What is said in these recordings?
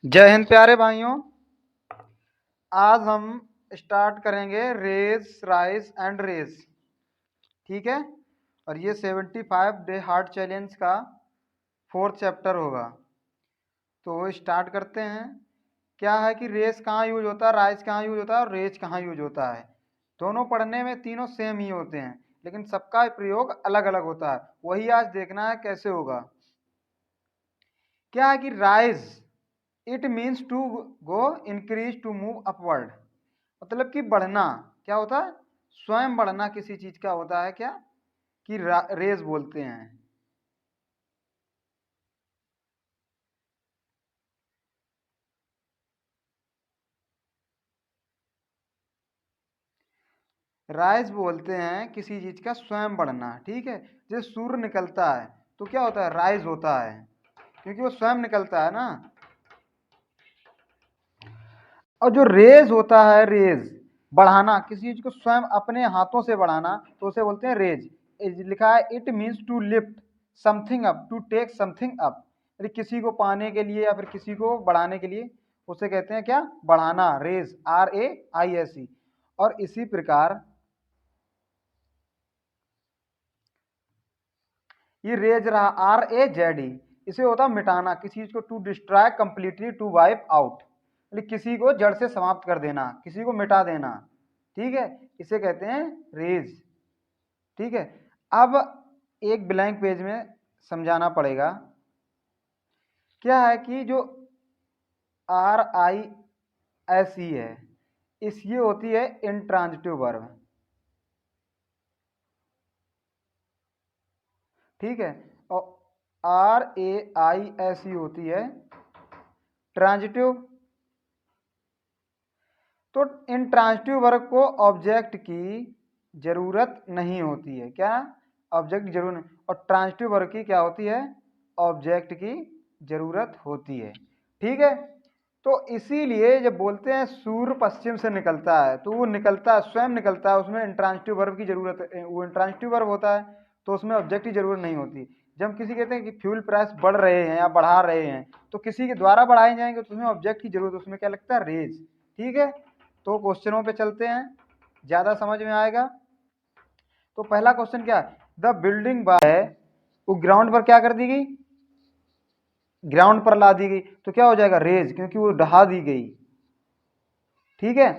जय हिंद प्यारे भाइयों। आज हम स्टार्ट करेंगे रेस राइस एंड रेस। ठीक है, और ये 75 डे हार्ट चैलेंज का 4th चैप्टर होगा। तो स्टार्ट करते हैं। क्या है कि रेस कहाँ यूज होता है, राइस कहाँ यूज होता है और रेज कहाँ यूज होता है। दोनों पढ़ने में तीनों सेम ही होते हैं, लेकिन सबका प्रयोग अलग अलग होता है। वही आज देखना है कैसे होगा। क्या है कि rise it means to go, increase, to move upward. मतलब कि बढ़ना क्या होता है, स्वयं बढ़ना किसी चीज का होता है क्या कि रेज बोलते हैं। राइज बोलते हैं किसी चीज का स्वयं बढ़ना। ठीक है, जैसे सूर्य निकलता है तो क्या होता है, राइज होता है, क्योंकि वो स्वयं निकलता है ना। और जो रेज होता है, रेज बढ़ाना, किसी चीज को स्वयं अपने हाथों से बढ़ाना, तो उसे बोलते हैं रेज। लिखा है it means to lift something up, to take something up. यदि किसी को पाने के लिए या फिर किसी को बढ़ाने के लिए, उसे कहते हैं क्या, बढ़ाना, रेज, RAISE। और इसी प्रकार ये रेज रहा, RAZE। इसे होता है मिटाना, किसी चीज को to destroy completely, to wipe out, किसी को जड़ से समाप्त कर देना, किसी को मिटा देना। ठीक है, इसे कहते हैं रेज। ठीक है, अब एक ब्लैंक पेज में समझाना पड़ेगा। क्या है कि जो RISE है, इस ये होती है इंट्रांजिटिव वर्ब। ठीक है, और RAISE होती है ट्रांजिटिव। तो इंट्रांजिटिव वर्ब को ऑब्जेक्ट की जरूरत नहीं होती है। क्या, ऑब्जेक्ट की जरूरत नहीं, और ट्रांजिटिव वर्ब की क्या होती है, ऑब्जेक्ट की जरूरत होती है। ठीक है, तो इसीलिए जब बोलते हैं सूर्य पश्चिम से निकलता है, तो वो निकलता है, स्वयं निकलता है, उसमें इंट्रांजिटिव वर्ब की जरूरत, वो इंट्रांजिटिव वर्ब होता है, तो उसमें ऑब्जेक्ट की जरूरत नहीं होती। जब हम किसी कहते हैं कि फ्यूल प्राइस बढ़ रहे हैं या बढ़ा रहे हैं, तो किसी के द्वारा बढ़ाए जाएंगे तो उसमें ऑब्जेक्ट की जरूरत, उसमें क्या लगता है, रेज। ठीक है, तो क्वेश्चनों पे चलते हैं, ज्यादा समझ में आएगा। तो पहला क्वेश्चन क्या है, द बिल्डिंग बाय, वो ग्राउंड पर क्या कर दी गई, ग्राउंड पर ला दी गई, तो क्या हो जाएगा, रेज, क्योंकि वो ढहा दी गई। ठीक है,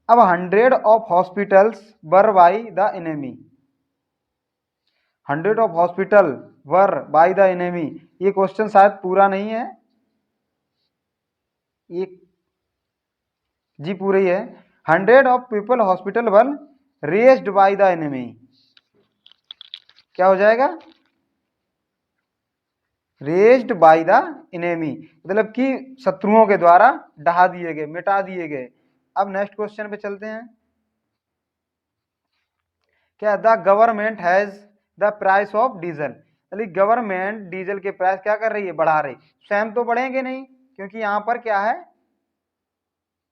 अब 100 of hospitals were by the enemy, 100 of hospital were by the enemy. ये क्वेश्चन शायद पूरा नहीं है, ये जी पूरा ही है। 100 of people hospital were raised by the enemy, क्या हो जाएगा, रेज्ड बाय द इनेमी, मतलब कि शत्रुओं के द्वारा ढहा दिए गए, मिटा दिए गए। अब नेक्स्ट क्वेश्चन पे चलते हैं। क्या, the government has the price of diesel, government diesel के प्राइस क्या कर रही है, बढ़ा रही। स्वयं तो बढ़ेंगे नहीं, क्योंकि यहां पर क्या है,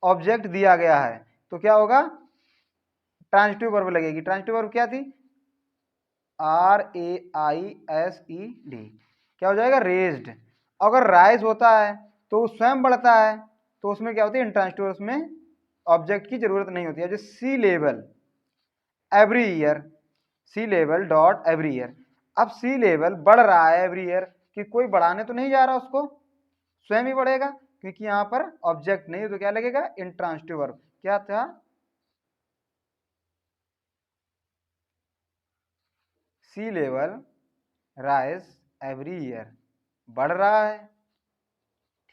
ऑब्जेक्ट दिया गया है, तो क्या होगा, ट्रांजिटिव वर्ब लगेगी। ट्रांजिटिव वर्ब क्या थी, RAISED, क्या हो जाएगा, रेज्ड। अगर राइज होता है तो स्वयं बढ़ता है, तो उसमें क्या होती है, इंट्रांजिटिव, उसमें ऑब्जेक्ट की जरूरत नहीं होती है। जैसे सी लेवल एवरी ईयर, सी लेवल डॉट एवरी ईयर। अब सी लेवल बढ़ रहा है एवरी ईयर, कि कोई बढ़ाने तो नहीं जा रहा उसको, स्वयं ही बढ़ेगा, क्योंकि यहां पर ऑब्जेक्ट नहीं है, तो क्या लगेगा, इंट्रांजिटिव वर्ब। क्या था, sea level rise every year, बढ़ रहा है।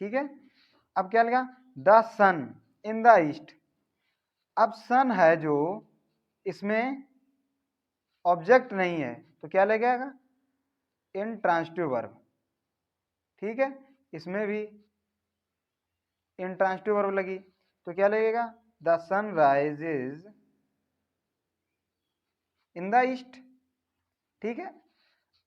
ठीक है, अब क्या लगा, the sun in the east. अब सन है जो, इसमें ऑब्जेक्ट नहीं है, तो क्या लगेगा, इन ट्रांजिटिव वर्ब। ठीक है, इसमें भी इन ट्रांजिटिव वर्ब लगी, तो क्या लगेगा, the sun rises in the east. ठीक है,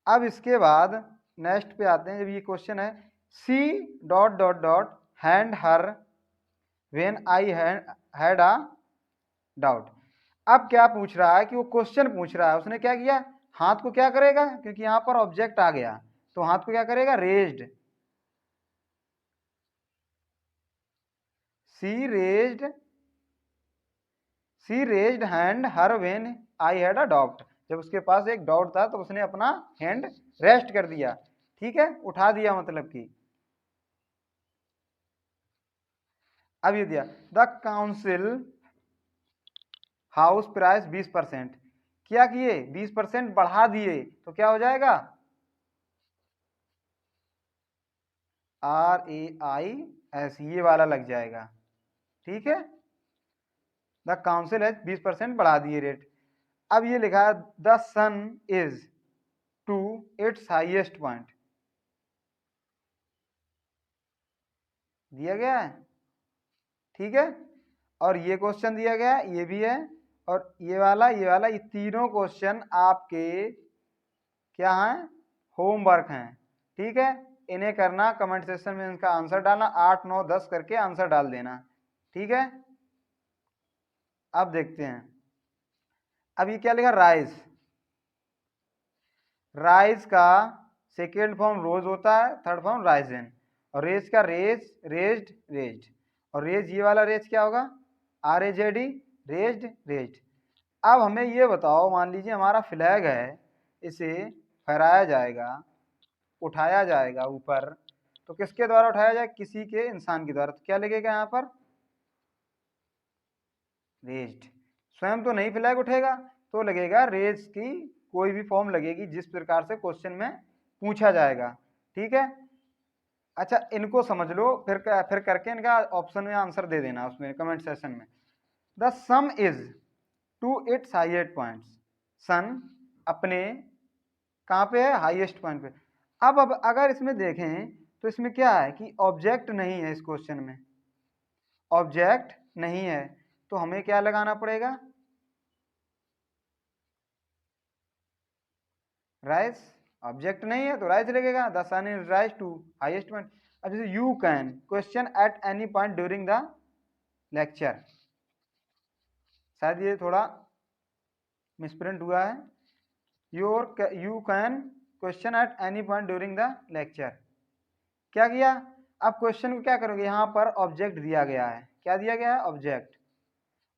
अब इसके बाद नेक्स्ट पे आते हैं। जब ये क्वेश्चन है, C dot dot dot hand her when I had a doubt. अब क्या पूछ रहा है कि वो क्वेश्चन पूछ रहा है, उसने क्या किया, हाथ को क्या करेगा, क्योंकि यहां पर ऑब्जेक्ट आ गया, तो हाथ को क्या करेगा, raised. She raised hand her when I had a doubt. जब उसके पास एक डाउट था तो उसने अपना हैंड रेस्ट कर दिया, ठीक है, उठा दिया मतलब कि। अब ये दिया द काउंसिल हाउस प्राइस 20%, क्या किए 20% बढ़ा दिए, तो क्या हो जाएगा RAIS, ये वाला लग जाएगा, ठीक है। द काउंसिल है 20% बढ़ा दिए रेट। अब ये लिखा है the sun is to its highest point, दिया गया है, ठीक है। और ये क्वेश्चन दिया गया है, ये भी है, और ये वाला ये तीनों क्वेश्चन आपके क्या हैं, होमवर्क हैं, ठीक है। इन्हें करना, कमेंट सेक्शन में इनका आंसर डालना, 8 9 10 करके आंसर डाल देना, ठीक है। अब देखते हैं, अब ये क्या लिखा, राइज। राइज का सेकेंड फॉर्म रोज होता है, थर्ड फॉर्म राइजन, और रेज का रेज्ड, और रेज ये वाला रेज क्या होगा, RAZD, रेज्ड। अब हमें ये बताओ, मान लीजिए हमारा फ्लैग है, इसे फहराया जाएगा, उठाया जाएगा ऊपर, तो किसके द्वारा उठाया जाए, किसी के इंसान के द्वारा, तो क्या लगेगा यहाँ पर, रेज्ड। स्वयं तो नहीं फ्लैग उठेगा, तो लगेगा रेज की कोई भी फॉर्म लगेगी जिस प्रकार से क्वेश्चन में पूछा जाएगा, ठीक है। अच्छा, इनको समझ लो, फिर करके इनका ऑप्शन में आंसर दे देना उसमें कमेंट सेक्शन में। The sum is to its highest point, sun अपने कहाँ पे है, हाईएस्ट पॉइंट पे। अब अगर इसमें देखें तो इसमें क्या है कि ऑब्जेक्ट नहीं है, इस क्वेश्चन में ऑब्जेक्ट नहीं है, तो हमें क्या लगाना पड़ेगा, राइज। ऑब्जेक्ट नहीं है तो राइज लगेगा, the sun is rise to highest point. अब जैसे you can question at any point during the lecture, शायद ये थोड़ा मिसप्रिंट हुआ है, you can question at any point during the lecture. क्या किया, अब क्वेश्चन को क्या करोगे, यहाँ पर ऑब्जेक्ट दिया गया है, क्या दिया गया है, ऑब्जेक्ट।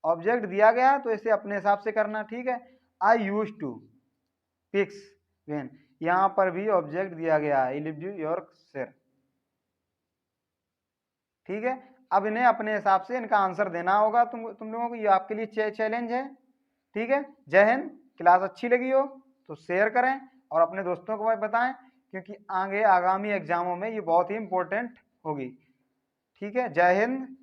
ऑब्जेक्ट दिया गया तो इसे अपने हिसाब से करना, ठीक है। आई यूज टू पिक्स वेन, यहाँ पर भी ऑब्जेक्ट दिया गया है, लिव यू योर शेर, ठीक है। अब इन्हें अपने हिसाब से इनका आंसर देना होगा, तुम लोगों को, ये आपके लिए चैलेंज है, ठीक है। जय हिंद। क्लास अच्छी लगी हो तो शेयर करें और अपने दोस्तों को भी बताएं, क्योंकि आगे आगामी एग्जामों में ये बहुत ही इंपॉर्टेंट होगी, ठीक है। जय हिंद।